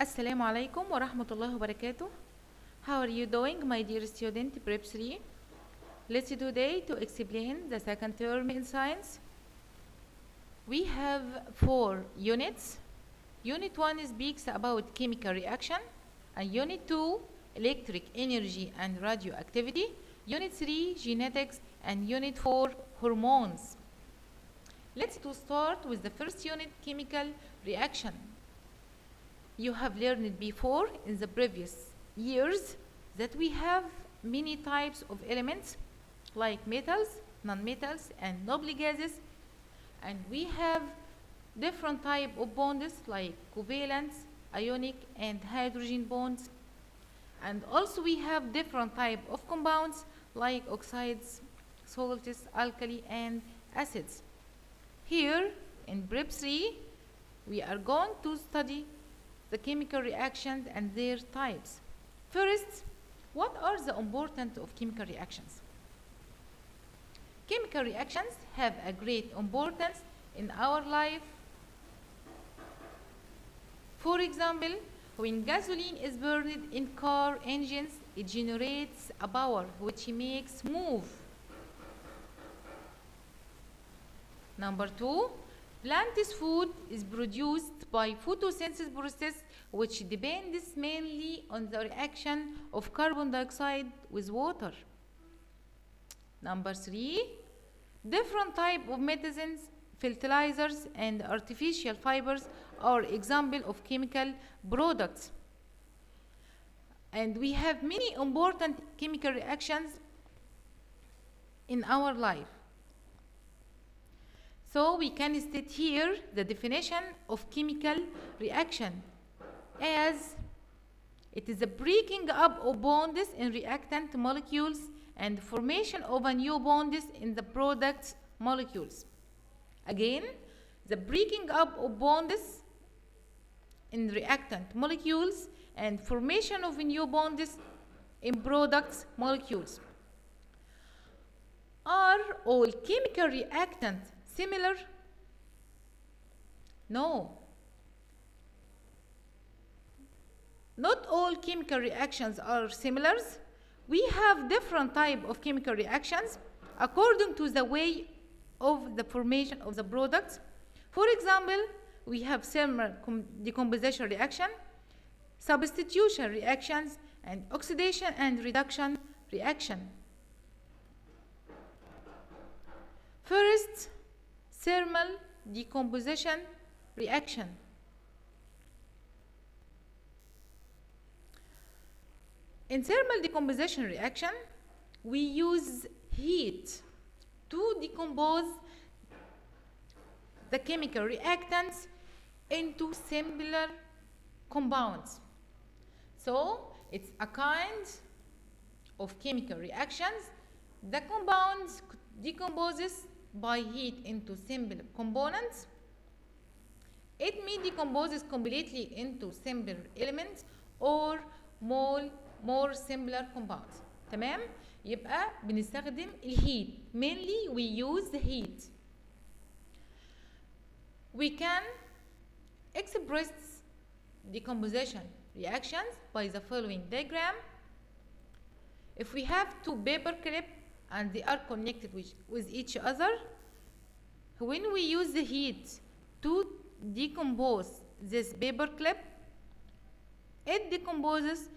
Assalamu alaikum wa rahmatullahi wa barakatuh. How are you doing, my dear student, Prep 3? Let's today to explain the second term in science. We have 4 units. Unit 1 speaks about chemical reaction, and Unit 2, electric energy and radioactivity. Unit 3, genetics, and Unit 4, hormones. Let's start with the first unit, chemical reaction. You have learned before in the previous years that we have many types of elements like metals, nonmetals, and noble gases, and we have different type of bonds like covalent, ionic, and hydrogen bonds, and also we have different type of compounds like oxides, salts, alkali, and acids. Here in Prep 3 we are going to study the chemical reactions and their types. First, what are the importance of chemical reactions? Chemical reactions have a great importance in our life. For example, when gasoline is burned in car engines, it generates a power which makes move. Number 2, plant's food is produced by photosynthesis process, which depends mainly on the reaction of carbon dioxide with water. Number 3, different type of medicines, fertilizers, and artificial fibers are example of chemical products. And we have many important chemical reactions in our life. So we can state here the definition of chemical reaction as it is the breaking up of bonds in reactant molecules and formation of a new bonds in the product molecules. Again, the breaking up of bonds in reactant molecules and formation of new bonds in product molecules. Are all chemical reactants similar? No. Not all chemical reactions are similar. We have different type of chemical reactions according to the way of the formation of the products. For example, we have thermal decomposition reaction, substitution reactions, and oxidation and reduction reaction. First, thermal decomposition reaction. In thermal decomposition reaction, we use heat to decompose the chemical reactants into similar compounds. So, it's a kind of chemical reactions. The compounds decomposes by heat into simple components. It may decompose completely into simple elements or more simpler compounds. تمام؟ يبقى بنستخدم الهيت. Mainly we use the heat. We can express decomposition reactions by the following diagram. If we have 2 paper clips and they are connected with each other, when we use the heat to decompose this paper clip, it decomposes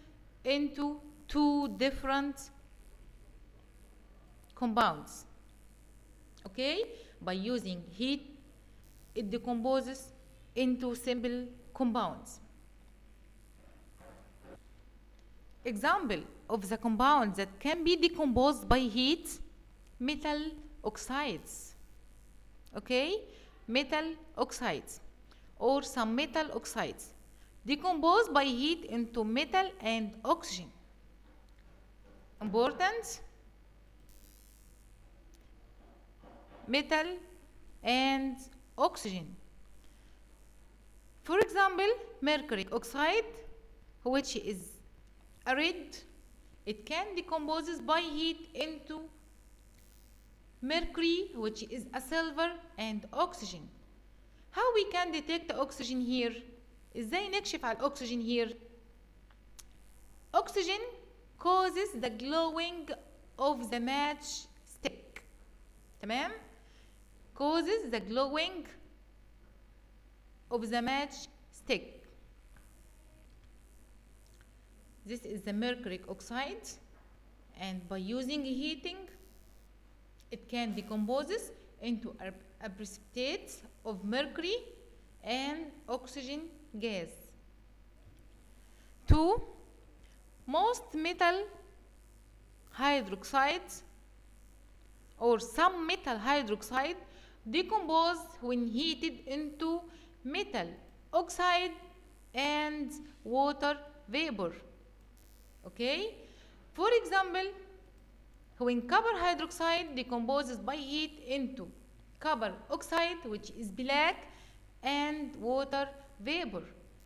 into 2 different compounds. Okay? By using heat, it decomposes into simple compounds. Example of the compounds that can be decomposed by heat: metal oxides. Okay? Metal oxides or some metal oxides decomposed by heat into metal and oxygen. Important: metal and oxygen. For example, mercury oxide, which is a red, it can decompose by heat into mercury, which is a silver, and oxygen. How we can detect oxygen here? ازاي نكشف على الاكسجين here؟ oxygen causes the glowing of the match stick. تمام؟ causes the glowing of the match stick. This is the mercury oxide, and by using heating it can decompose into a precipitate of mercury and oxygen gas. 2. Most metal hydroxides or some metal hydroxide decompose when heated into metal oxide and water vapor. Okay? For example, when copper hydroxide decomposes by heat into copper oxide, which is black, and water vapor.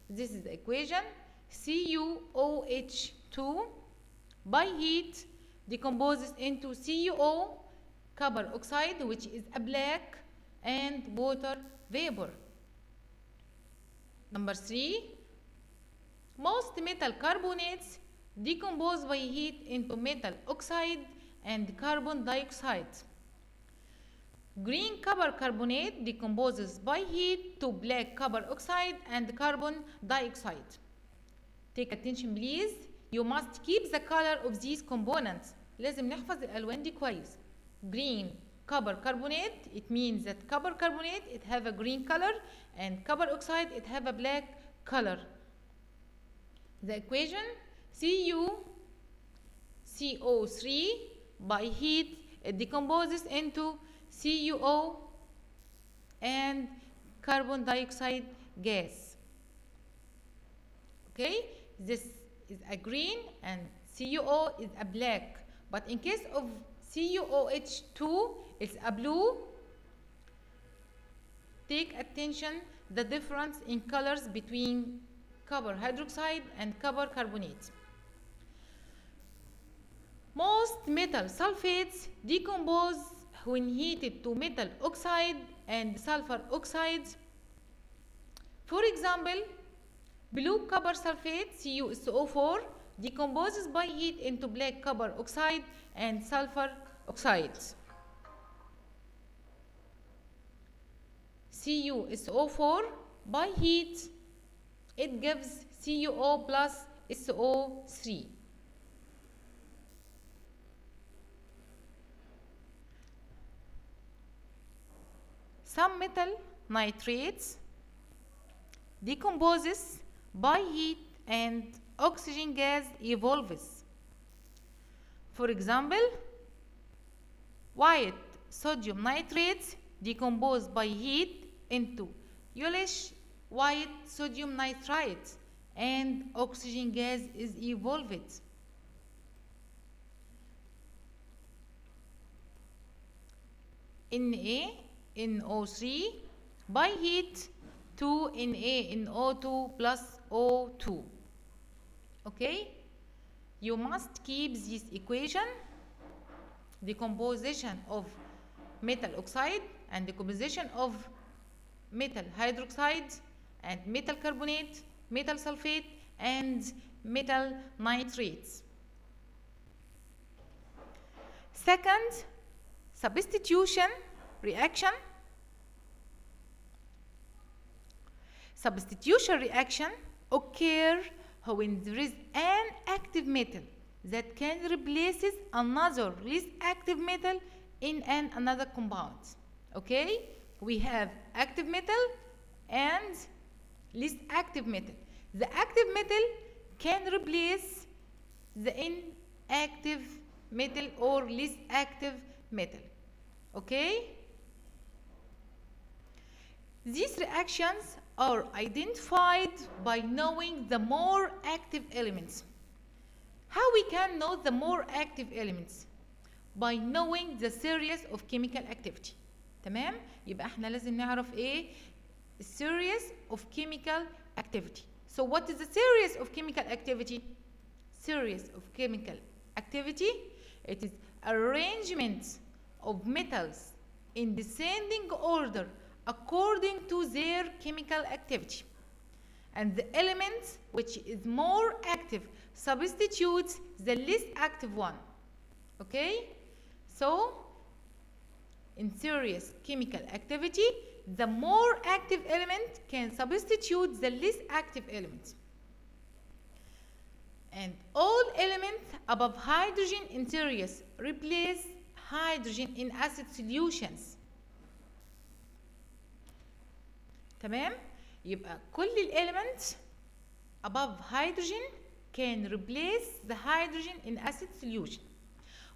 This is the equation. CuOH2 by heat decomposes into CuO, copper oxide, which is a black, and water vapor. Number 3, most metal carbonates decompose by heat into metal oxide and carbon dioxide. Green copper carbonate decomposes by heat to black copper oxide and carbon dioxide. Take attention please. You must keep the color of these components. لازم نحفظ الألوان دي كويس. Green copper carbonate, it means that copper carbonate it have a green color, and copper oxide it have a black color. The equation CuCO3 by heat it decomposes into CuO and carbon dioxide gas. Okay, this is a green and CuO is a black, but in case of CuOH2 it's a blue. Take attention the difference in colors between copper hydroxide and copper carbonate. Most metal sulfates decompose when heated to metal oxide and sulfur oxides. For example, blue copper sulfate CuSO4 decomposes by heat into black copper oxide and sulfur oxides. CuSO4 by heat it gives CuO plus SO3. Some metal nitrates decomposes by heat and oxygen gas evolves. For example, white sodium nitrates decompose by heat into yellowish white sodium nitrite, and oxygen gas is evolved. NaNO3 by heat to NaNO2 plus O2. Okay, you must keep this equation, the composition of metal oxide and the composition of metal hydroxide and metal carbonate, metal sulfate, and metal nitrates. Second, substitution reaction. Substitution reaction occur when there is an active metal that can replace another less active metal in another compound. Okay, we have active metal and less active metal. The active metal can replace the inactive metal or less active metal. Okay, these reactions are identified by knowing the more active elements. How we can know the more active elements? By knowing the series of chemical activity. تمام؟ يبقى احنا لازم نعرف ايه series of chemical activity. So what is the series of chemical activity? Series of chemical activity, it is arrangement of metals in descending order according to their chemical activity. and the element which is more active substitutes the less active one. Okay, so in serious chemical activity, the more active element can substitute the less active element, and all elements above hydrogen in serious replace hydrogen in acid solutions. تمام؟ يبقى كل الاليمنتس above hydrogen can replace the hydrogen in acid solution,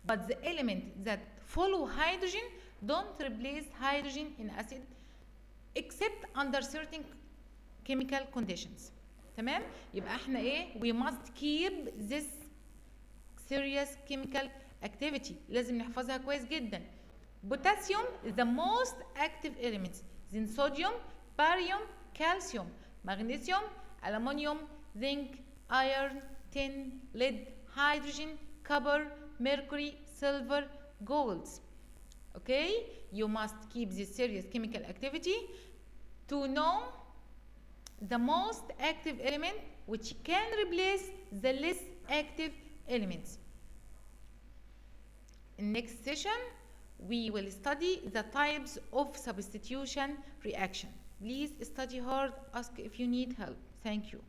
but the element that follow hydrogen don't replace hydrogen in acid except under certain chemical conditions. تمام؟ يبقى احنا ايه؟ we must keep this serious chemical activity. لازم نحفظها كويس جدا. Potassium is the most active element. Then sodium, barium, calcium, magnesium, aluminum, zinc, iron, tin, lead, hydrogen, copper, mercury, silver, gold. Okay, you must keep this serious chemical activity to know the most active element which can replace the less active elements. In next session we will study the types of substitution reaction. Please study hard, ask if you need help. Thank you.